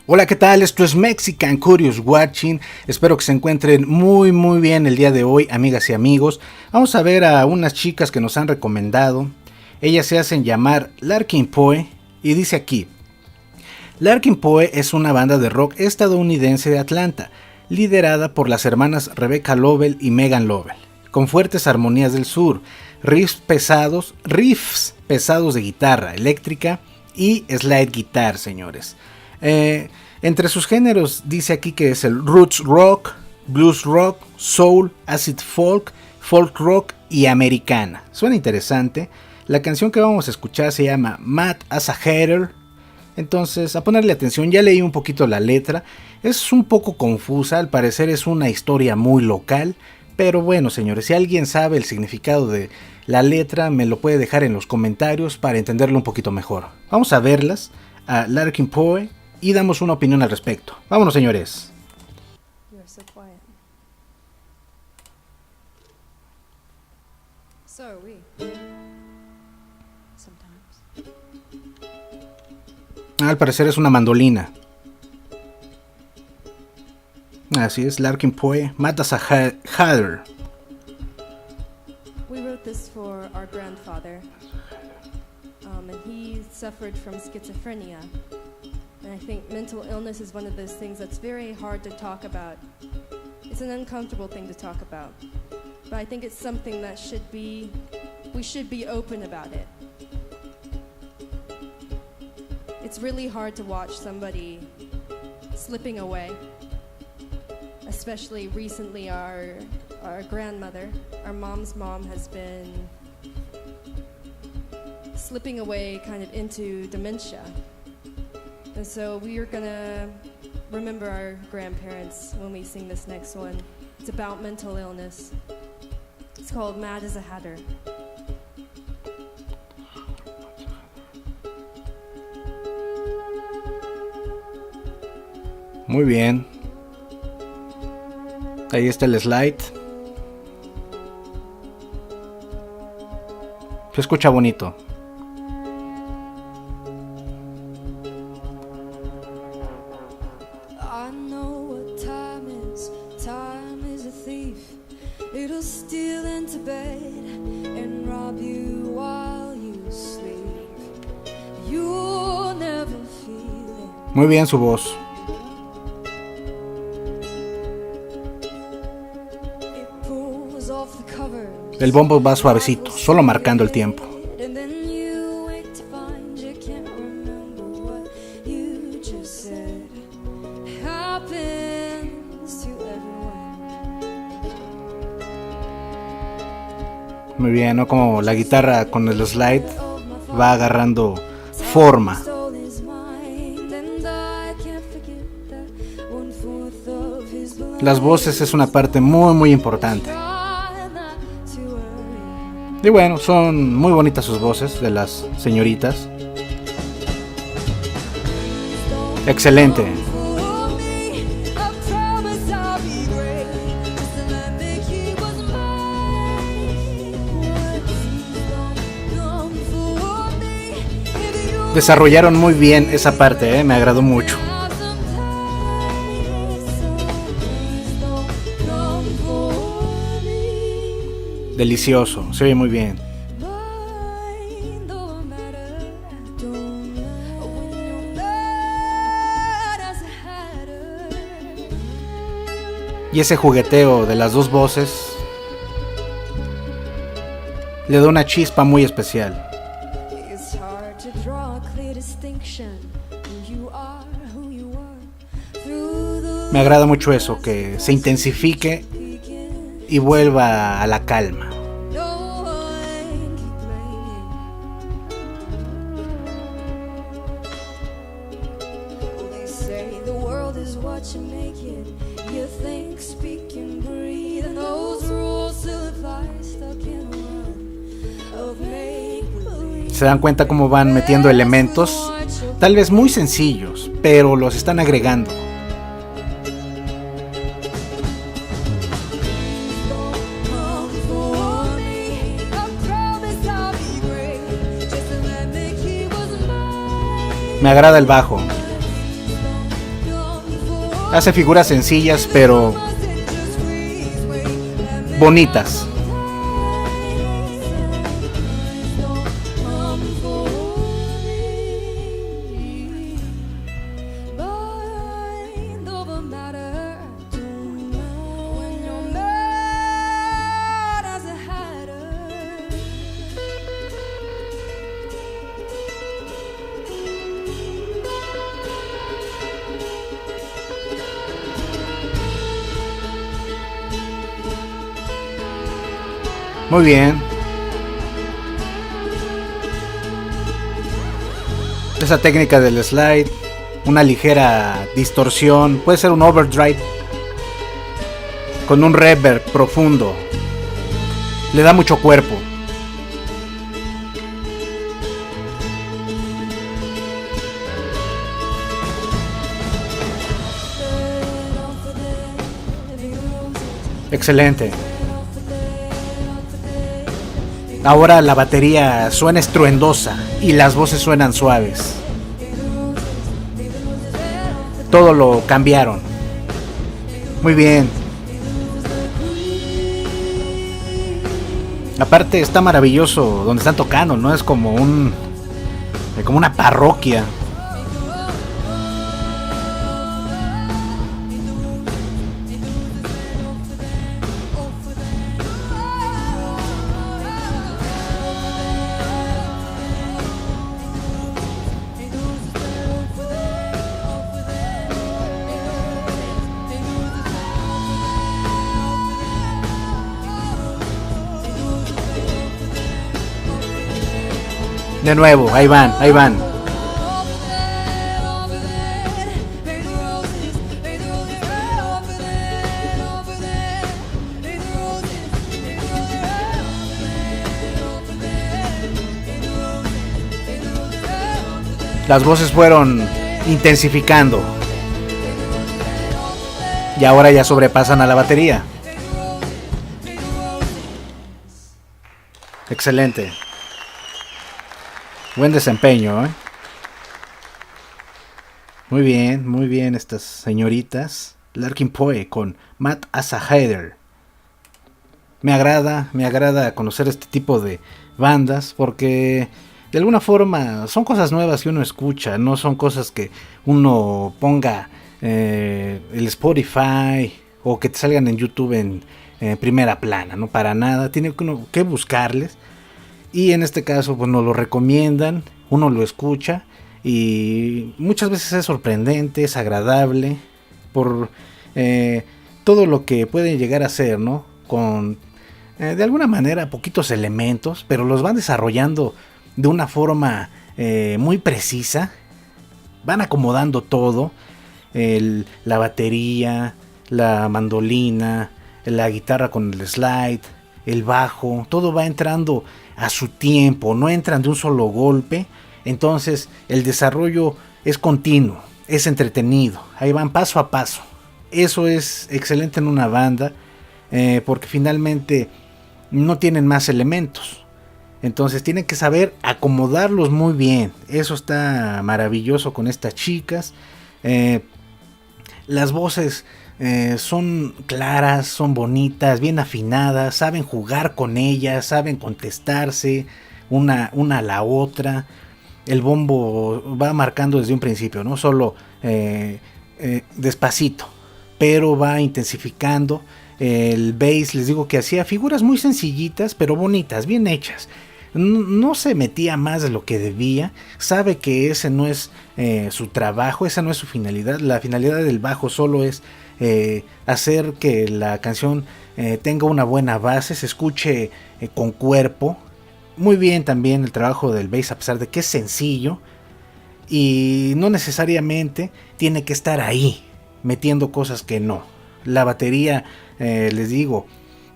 Hola, ¿qué tal? Esto es Mexican Curious Watching. Espero que se encuentren muy bien el día de hoy, amigas y amigos. Vamos a ver a unas chicas que nos han recomendado. Ellas se hacen llamar Larkin Poe y dice aquí: Larkin Poe es una banda de rock estadounidense de Atlanta, liderada por las hermanas Rebecca Lovell y Megan Lovell, con fuertes armonías del sur, riffs pesados de guitarra eléctrica y slide guitar, señores. Entre sus géneros dice aquí que es el roots rock, blues rock, soul, acid folk, folk rock y americana. Suena interesante. La canción que vamos a escuchar se llama Mad as a Hatter. Entonces, a ponerle atención, ya leí un poquito la letra. Es un poco confusa, al parecer es una historia muy local. Pero bueno, señores, si alguien sabe el significado de la letra, me lo puede dejar en los comentarios para entenderlo un poquito mejor. Vamos a verlas, a Larkin Poe, y damos una opinión al respecto. Vámonos, señores. So quiet. So are we. Sometimes. Al parecer es una mandolina. Así es, Larkin Poe, Mad as a Hatter. We wrote this for our grandfather, and he suffered from schizophrenia. And I think mental illness is one of those things that's very hard to talk about. It's an uncomfortable thing to talk about. But I think it's something that we should be open about it. It's really hard to watch somebody slipping away. Especially recently our grandmother, our mom's mom, has been slipping away kind of into dementia. And so we are gonna remember our grandparents when we sing this next one. It's about mental illness. It's called Mad as a Hatter. Muy bien. Ahí está el slide. Se escucha bonito. Muy bien su voz. El bombo va suavecito, solo marcando el tiempo. Muy bien, ¿no? Como la guitarra con el slide va agarrando forma. Las voces es una parte muy importante. Y bueno, son muy bonitas sus voces de las señoritas. Excelente. Desarrollaron muy bien esa parte, me agradó mucho. Delicioso, se ve muy bien. Y ese jugueteo de las dos voces le da una chispa muy especial. Me agrada mucho eso, que se intensifique y vuelva a la calma. Se dan cuenta cómo van metiendo elementos, tal vez muy sencillos, pero los están agregando. Me agrada el bajo. Hace figuras sencillas pero bonitas. Muy bien. Esa técnica del slide, una ligera distorsión, puede ser un overdrive con un reverb profundo, le da mucho cuerpo. Excelente. Ahora la batería suena estruendosa y las voces suenan suaves. Todo lo cambiaron. Muy bien. Aparte está maravilloso donde están tocando, ¿no? Es como una parroquia. De nuevo, ahí van, ahí van. Las voces fueron intensificando. Y ahora ya sobrepasan a la batería. Excelente. Buen desempeño, ¿eh? Muy bien estas señoritas. Larkin Poe con Matt Asaheder. Me agrada conocer este tipo de bandas porque de alguna forma son cosas nuevas que uno escucha, no son cosas que uno ponga el Spotify o que te salgan en YouTube en primera plana, no para nada, tiene uno que buscarles. Y en este caso pues nos lo recomiendan, uno lo escucha y muchas veces es sorprendente, es agradable por todo lo que pueden llegar a ser, ¿no? Con de alguna manera poquitos elementos, pero los van desarrollando de una forma muy precisa, van acomodando todo, la batería, la mandolina, la guitarra con el slide, el bajo, todo va entrando a su tiempo, no entran de un solo golpe, entonces el desarrollo es continuo, es entretenido, ahí van paso a paso. Eso es excelente en una banda, porque finalmente no tienen más elementos, entonces tienen que saber acomodarlos muy bien. Eso está maravilloso con estas chicas. Las voces son claras, son bonitas, bien afinadas, saben jugar con ellas, saben contestarse una a la otra. El bombo va marcando desde un principio, no solo despacito, pero va intensificando. El bass, les digo que hacía figuras muy sencillitas, pero bonitas, bien hechas. No se metía más de lo que debía. Sabe que ese no es su trabajo, esa no es su finalidad. La finalidad del bajo solo es hacer que la canción tenga una buena base, se escuche con cuerpo. Muy bien también el trabajo del bass, a pesar de que es sencillo y no necesariamente tiene que estar ahí metiendo cosas que no. La batería, les digo,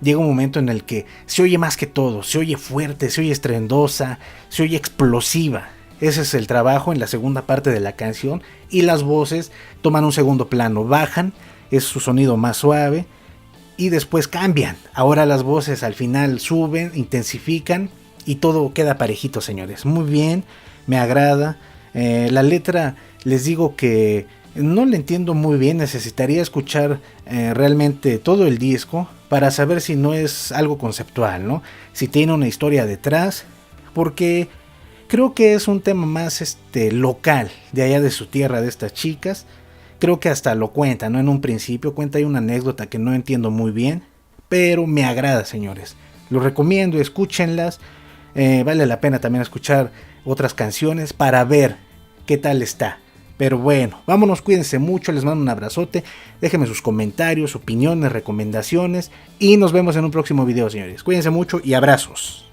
llega un momento en el que se oye más que todo, se oye fuerte, se oye estruendosa, se oye explosiva. Ese es el trabajo en la segunda parte de la canción, y las voces toman un segundo plano, bajan, es su sonido más suave y después cambian. Ahora las voces al final suben, intensifican y todo queda parejito, señores. Muy bien, me agrada. La letra, les digo que No le entiendo muy bien, necesitaría escuchar realmente todo el disco para saber si no es algo conceptual, ¿no? Si tiene una historia detrás, porque creo que es un tema más local, de allá de su tierra, de estas chicas. Creo que hasta lo cuenta, ¿no? En un principio cuenta ahí una anécdota que no entiendo muy bien, pero me agrada, señores. Lo recomiendo, escúchenlas. Vale la pena también escuchar otras canciones para ver qué tal está. Pero bueno, vámonos, cuídense mucho, les mando un abrazote, déjenme sus comentarios, opiniones, recomendaciones y nos vemos en un próximo video, señores. Cuídense mucho y abrazos.